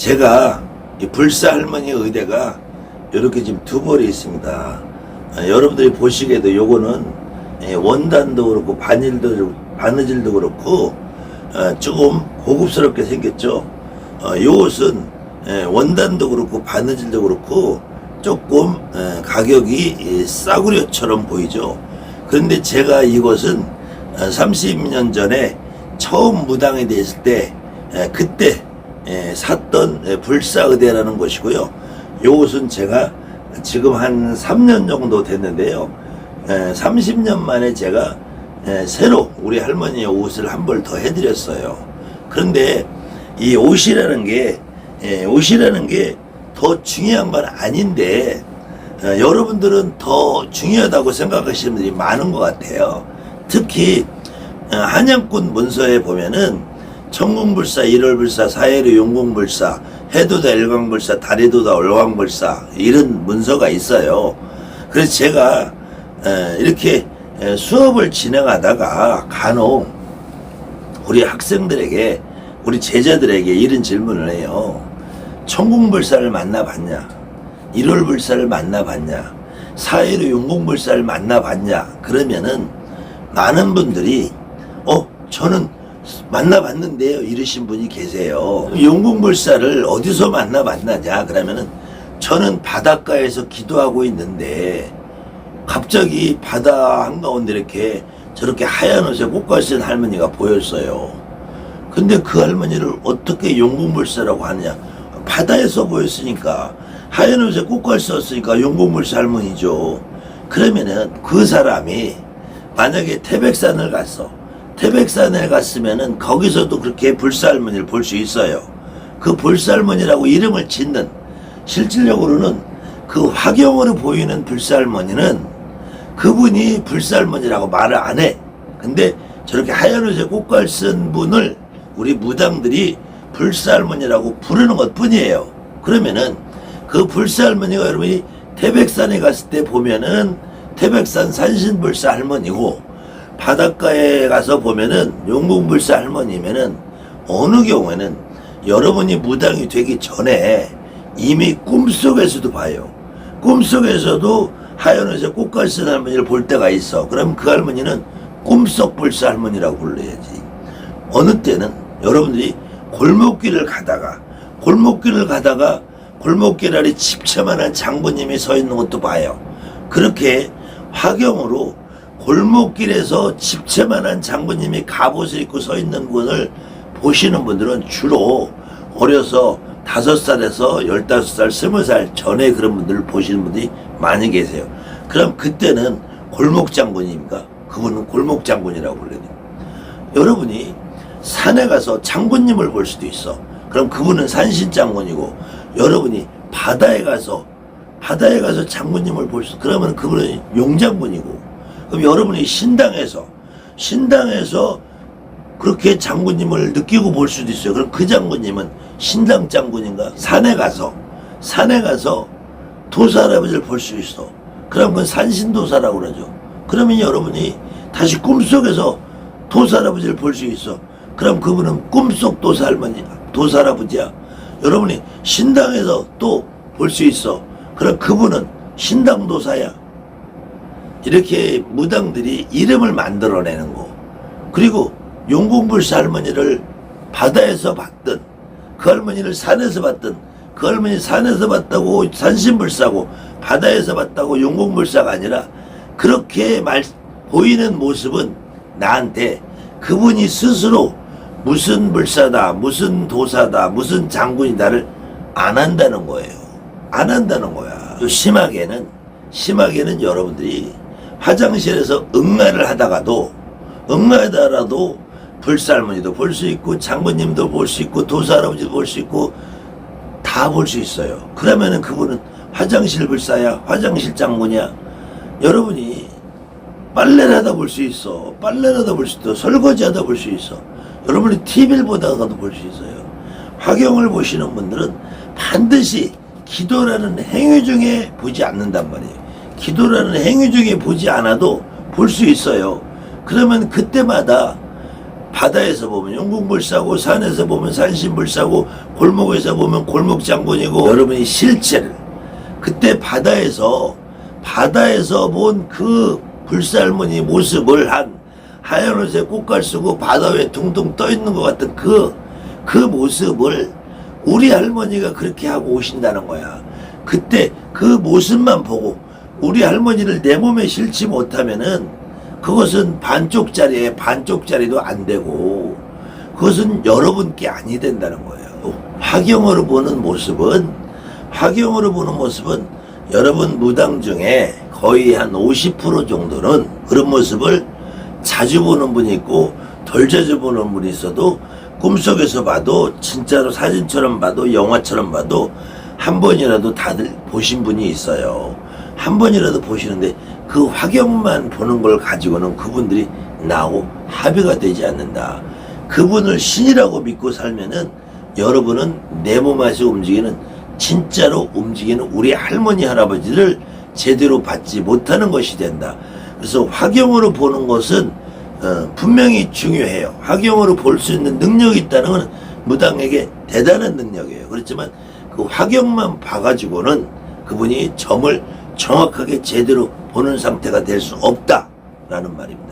제가 이 불사 할머니 의대가 이렇게 지금 두 벌이 있습니다. 여러분들이 보시기에도 요거는 원단도 그렇고 바느질도 그렇고 조금 고급스럽게 생겼죠. 요것은 원단도 그렇고 바느질도 그렇고 조금 가격이 싸구려처럼 보이죠. 그런데 제가 이것은 30년 전에 처음 무당이 됐을 때 그때 샀던 불사의대라는 것이고요. 요것은 제가 지금 한 3년 정도 됐는데요. 30년 만에 제가 새로 우리 할머니의 옷을 한 벌 더 해드렸어요. 그런데 이 옷이라는 게 더 중요한 건 아닌데 여러분들은 더 중요하다고 생각하시는 분들이 많은 것 같아요. 특히 한양꾼 문서에 보면은 천궁불사, 일월불사, 사해류 용궁불사, 해도다 일광불사, 다리도다 월광불사 이런 문서가 있어요. 그래서 제가 이렇게 수업을 진행하다가 간혹 우리 학생들에게 우리 제자들에게 이런 질문을 해요. 천궁불사를 만나봤냐? 일월불사를 만나봤냐? 사해류 용궁불사를 만나봤냐? 그러면은 많은 분들이 저는 만나봤는데요 이러신 분이 계세요. 용궁불사를 어디서 만나봤느냐 그러면은 저는 바닷가에서 기도하고 있는데 갑자기 바다 한가운데 이렇게 저렇게 하얀 옷에 꽃갈 쓴 할머니가 보였어요. 근데 그 할머니를 어떻게 용궁불사라고 하느냐? 바다에서 보였으니까 하얀 옷에 꽃갈 썼으니까 용궁불사 할머니죠. 그러면은 그 사람이 만약에 태백산을 갔어. 태백산에 갔으면은 거기서도 그렇게 불사할머니를 볼 수 있어요. 그 불사할머니라고 이름을 짓는 실질적으로는 그 화경으로 보이는 불사할머니는 그분이 불사할머니라고 말을 안 해. 근데 저렇게 하얀 옷에 꽃갈 쓴 분을 우리 무당들이 불사할머니라고 부르는 것 뿐이에요. 그러면은 그 불사할머니가 여러분이 태백산에 갔을 때 보면은 태백산 산신불사 할머니고 바닷가에 가서 보면은 용궁불사 할머니면은 어느 경우에는 여러분이 무당이 되기 전에 이미 꿈속에서도 봐요. 꿈속에서도 하얀 옷에 꽃갈 쓴 할머니를 볼 때가 있어. 그럼 그 할머니는 꿈속 불사 할머니라고 불러야지. 어느 때는 여러분들이 골목길을 가다가 골목길 아래 집채만한 장군님이 서 있는 것도 봐요. 그렇게 화경으로 골목길에서 집채만한 장군님이 갑옷을 입고 서 있는 분을 보시는 분들은 주로 어려서 5살에서 15살, 20살 전에 그런 분들을 보시는 분들이 많이 계세요. 그럼 그때는 골목장군입니까? 그분은 골목장군이라고 불러요. 여러분이 산에 가서 장군님을 볼 수도 있어. 그럼 그분은 산신장군이고, 여러분이 바다에 가서 장군님을 볼 수, 그러면 그분은 용장군이고, 그럼 여러분이 신당에서 그렇게 장군님을 느끼고 볼 수도 있어요. 그럼 그 장군님은 신당 장군인가? 산에 가서 도사할아버지를 볼 수 있어. 그럼 그건 산신도사라고 그러죠. 그러면 여러분이 다시 꿈속에서 도사할아버지를 볼 수 있어. 그럼 그분은 꿈속 도사할아버지야. 여러분이 신당에서 또 볼 수 있어. 그럼 그분은 신당도사야. 이렇게 무당들이 이름을 만들어내는 거. 그리고 용궁불사 할머니를 바다에서 봤든 그 할머니를 산에서 봤든 그 할머니 산에서 봤다고 산신불사고 바다에서 봤다고 용궁불사가 아니라 그렇게 보이는 모습은 나한테 그분이 스스로 무슨 불사다, 무슨 도사다, 무슨 장군이다를 안 한다는 거예요. 안 한다는 거야. 심하게는 여러분들이 화장실에서 응가를 하다가도 불사할머니도 볼 수 있고 장군님도 볼 수 있고 도사할아버지도 볼 수 있고 다 볼 수 있어요. 그러면은 그분은 화장실 불사야, 화장실 장군이야. 여러분이 빨래를 하다 볼 수 있어. 설거지 하다 볼 수 있어. 여러분이 TV를 보다가도 볼 수 있어요. 화경을 보시는 분들은 반드시 기도라는 행위 중에 보지 않는단 말이에요. 기도라는 행위 중에 보지 않아도 볼 수 있어요. 그러면 그때마다 바다에서 보면 영국불사고, 산에서 보면 산신불사고, 골목에서 보면 골목장군이고, 여러분이 실체를 그때 바다에서 본 그 불사할머니 모습을 한 하얀 옷에 꽃갈 쓰고 바다 위에 둥둥 떠 있는 것 같은 그 모습을 우리 할머니가 그렇게 하고 오신다는 거야. 그때 그 모습만 보고 우리 할머니를 내 몸에 실지 못하면은 그것은 반쪽짜리에 반쪽짜리도 안 되고 그것은 여러분께 아니 된다는 거예요. 화경으로 보는 모습은 여러분 무당 중에 거의 한 50% 정도는 그런 모습을 자주 보는 분이 있고 덜 자주 보는 분이 있어도 꿈속에서 봐도 진짜로 사진처럼 봐도 영화처럼 봐도 한 번이라도 다들 보신 분이 있어요. 한 번이라도 보시는데 그 화경만 보는 걸 가지고는 그분들이 나하고 합의가 되지 않는다. 그분을 신이라고 믿고 살면은 여러분은 내 몸에서 움직이는 진짜로 움직이는 우리 할머니 할아버지를 제대로 받지 못하는 것이 된다. 그래서 화경으로 보는 것은 분명히 중요해요. 화경으로 볼 수 있는 능력이 있다는 건 무당에게 대단한 능력이에요. 그렇지만 그 화경만 봐가지고는 그분이 점을 정확하게 제대로 보는 상태가 될 수 없다라는 말입니다.